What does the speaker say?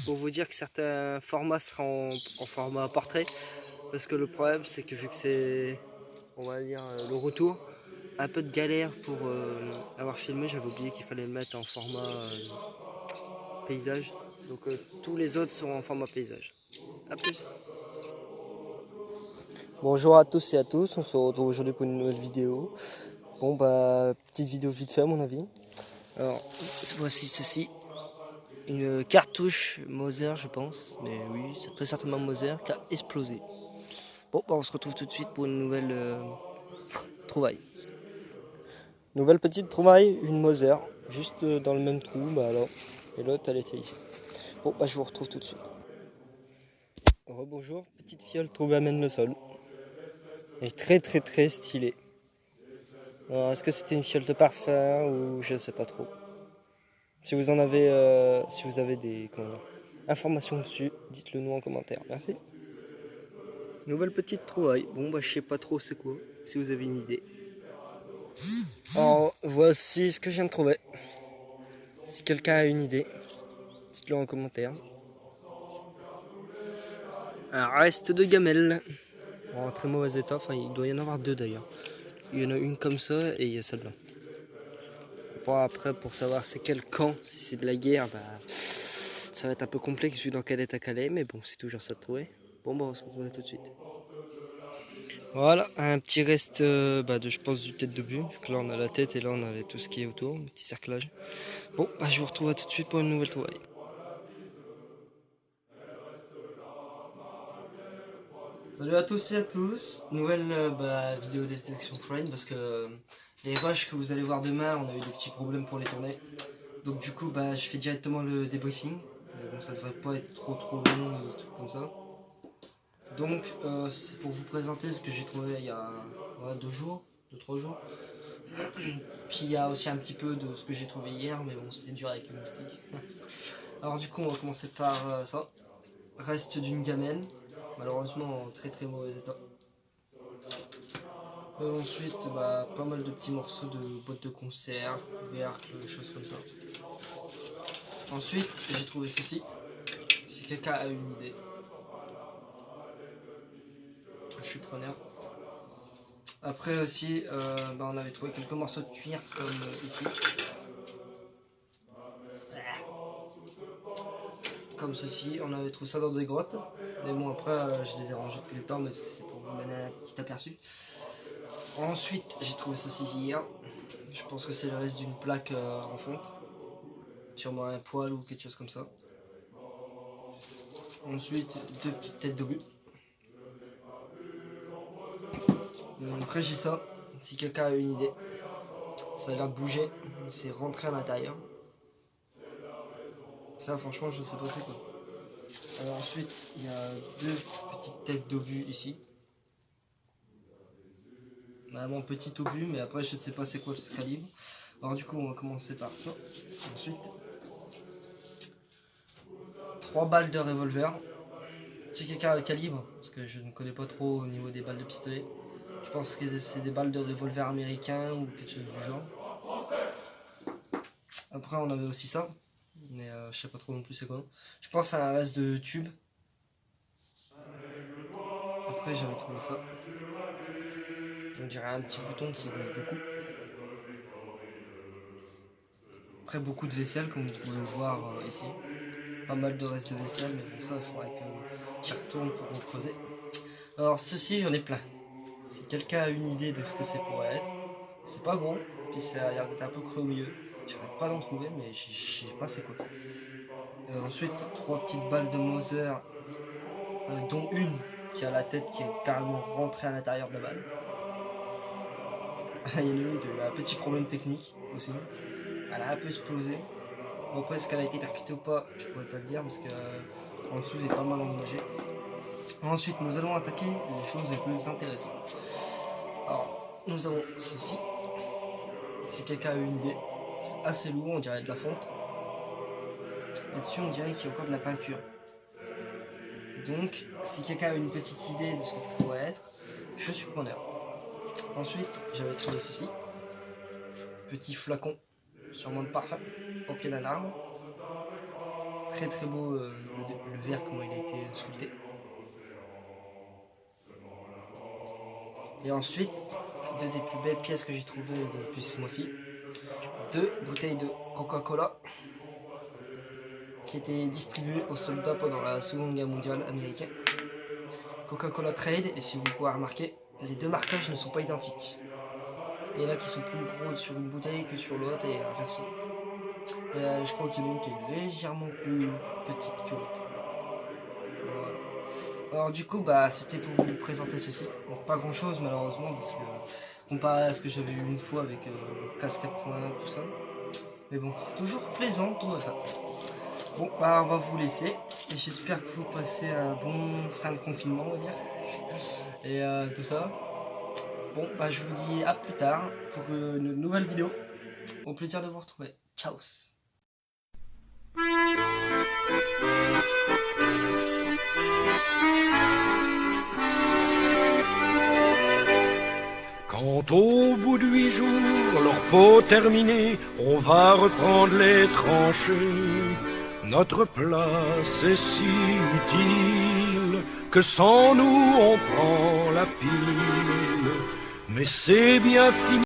pour vous dire que certains formats seront en format portrait, parce que le problème c'est que vu que c'est, on va dire, le retour, un peu de galère pour avoir filmé, j'avais oublié qu'il fallait le mettre en format paysage. Donc tous les autres seront en format paysage. A plus. Bonjour à tous et à tous, on se retrouve aujourd'hui pour une nouvelle vidéo. Bon bah, petite vidéo vite fait à mon avis. Alors, voici ceci. Une cartouche Moser je pense, mais oui, c'est très certainement Moser qui a explosé. Bon bah on se retrouve tout de suite pour une nouvelle trouvaille. Nouvelle petite trouvaille, une Moser, juste dans le même trou, bah alors, et l'autre elle était ici. Bon bah je vous retrouve tout de suite. Rebonjour, petite fiole trouvée à Maine le sol. Elle est très stylée. Alors est-ce que c'était une fiole de parfum ou je sais pas trop. Si vous en avez, si vous avez des informations dessus, dites-le nous en commentaire. Merci. Nouvelle petite trouvaille. Bon bah je sais pas trop c'est quoi, si vous avez une idée. Alors voici ce que je viens de trouver. Si quelqu'un a une idée, dites-le en commentaire. Un reste de gamelle. En très mauvais état, enfin il doit y en avoir deux d'ailleurs. Il y en a une comme ça et il y a celle-là. Bon après pour savoir c'est quel camp, si c'est de la guerre, bah ça va être un peu complexe vu dans quel état qu'elle est, mais bon c'est toujours ça de trouver. Bon bah on se retrouve tout de suite. Voilà, un petit reste je pense du tête de but, vu que là on a la tête et là on a tout ce qui est autour, un petit cerclage. Bon bah je vous retrouve tout de suite pour une nouvelle trouvaille. Salut à tous et à tous, nouvelle vidéo détection train parce que les rushs que vous allez voir demain, on a eu des petits problèmes pour les tourner. Donc du coup je fais directement le débriefing, mais bon ça devrait pas être trop long ou des trucs comme ça. Donc c'est pour vous présenter ce que j'ai trouvé il y a 2-3 jours. Puis il y a aussi un petit peu de ce que j'ai trouvé hier, mais bon c'était dur avec les moustiques. Alors du coup on va commencer par ça. Reste d'une gamelle, malheureusement en très mauvais état. Ensuite, pas mal de petits morceaux de boîtes de conserve, couvercles, des choses comme ça. Ensuite, j'ai trouvé ceci. Si quelqu'un a une idée, je suis preneur. Après aussi, on avait trouvé quelques morceaux de cuir comme ici. Comme ceci, on avait trouvé ça dans des grottes. Mais bon, après, je les ai rangés depuis le temps, mais c'est pour vous donner un petit aperçu. Ensuite, j'ai trouvé ceci hier. Je pense que c'est le reste d'une plaque en fonte. Sûrement un poil ou quelque chose comme ça. Ensuite, deux petites têtes d'obus. Après, j'ai ça. Si quelqu'un a une idée, ça a l'air de bouger. C'est rentré à l'intérieur. Ça, franchement, je sais pas c'est quoi. Alors, ensuite, il y a deux petites têtes d'obus ici. Vraiment petit obus, mais après, je ne sais pas c'est quoi ce calibre. Alors, du coup, on va commencer par ça. Ensuite, 3 balles de revolver. Si quelqu'un a le calibre, parce que je ne connais pas trop au niveau des balles de pistolet, je pense que c'est des balles de revolver américain ou quelque chose du genre. Après, on avait aussi ça, mais je sais pas trop non plus c'est quoi. Je pense à un reste de tube. Après, j'avais trouvé ça. On dirait un petit bouton qui brille beaucoup. Après, beaucoup de vaisselle, comme vous pouvez le voir ici. Pas mal de restes de vaisselle, mais bon, ça, il faudrait que j'y retourne pour creuser. Alors, ceci, j'en ai plein. Si quelqu'un a une idée de ce que c'est pourrait être, c'est pas gros, puis ça a l'air d'être un peu creux au milieu. J'arrête pas d'en trouver, mais je sais pas c'est quoi. Ensuite, 3 petites balles de Moser, dont une qui a la tête qui est carrément rentrée à l'intérieur de la balle. Il y en a une qui a eu un petit problème technique aussi. Elle a un peu explosé. Bon, après, est-ce qu'elle a été percutée ou pas, je pourrais pas le dire parce que en dessous, il est pas mal endommagé. Ensuite, nous allons attaquer les choses les plus intéressantes. Alors, nous avons ceci. Si quelqu'un a une idée, c'est assez lourd, on dirait de la fonte. Et dessus, on dirait qu'il y a encore de la peinture. Donc, si quelqu'un a une petite idée de ce que ça pourrait être, je suis preneur. Ensuite, j'avais trouvé ceci. Petit flacon, sûrement de parfum, au pied d'un arbre. très très beau le verre, comment il a été sculpté. Et ensuite, deux des plus belles pièces que j'ai trouvées depuis ce mois-ci, deux bouteilles de Coca-Cola qui étaient distribuées aux soldats pendant la Seconde Guerre mondiale américaine. Coca-Cola Trade, et si vous pouvez remarquer, les deux marquages ne sont pas identiques. Il y en a qui sont plus gros sur une bouteille que sur l'autre et inversement. Et je crois qu'il y en a une qui est légèrement plus petite que l'autre. Voilà. Alors du coup, c'était pour vous présenter ceci. Donc, pas grand chose malheureusement, parce que comparé à ce que j'avais eu une fois avec casque à pointe, tout ça. Mais bon, c'est toujours plaisant de trouver ça. Bon, on va vous laisser. Et j'espère que vous passez un bon fin de confinement, on va dire. Et tout ça. Bon, je vous dis à plus tard pour une nouvelle vidéo. Au plaisir de vous retrouver. Ciao. Quand au bout de 8 jours, leur peau terminée, on va reprendre les tranchées. Notre place est si utile que sans nous on prend la pile. Mais c'est bien fini.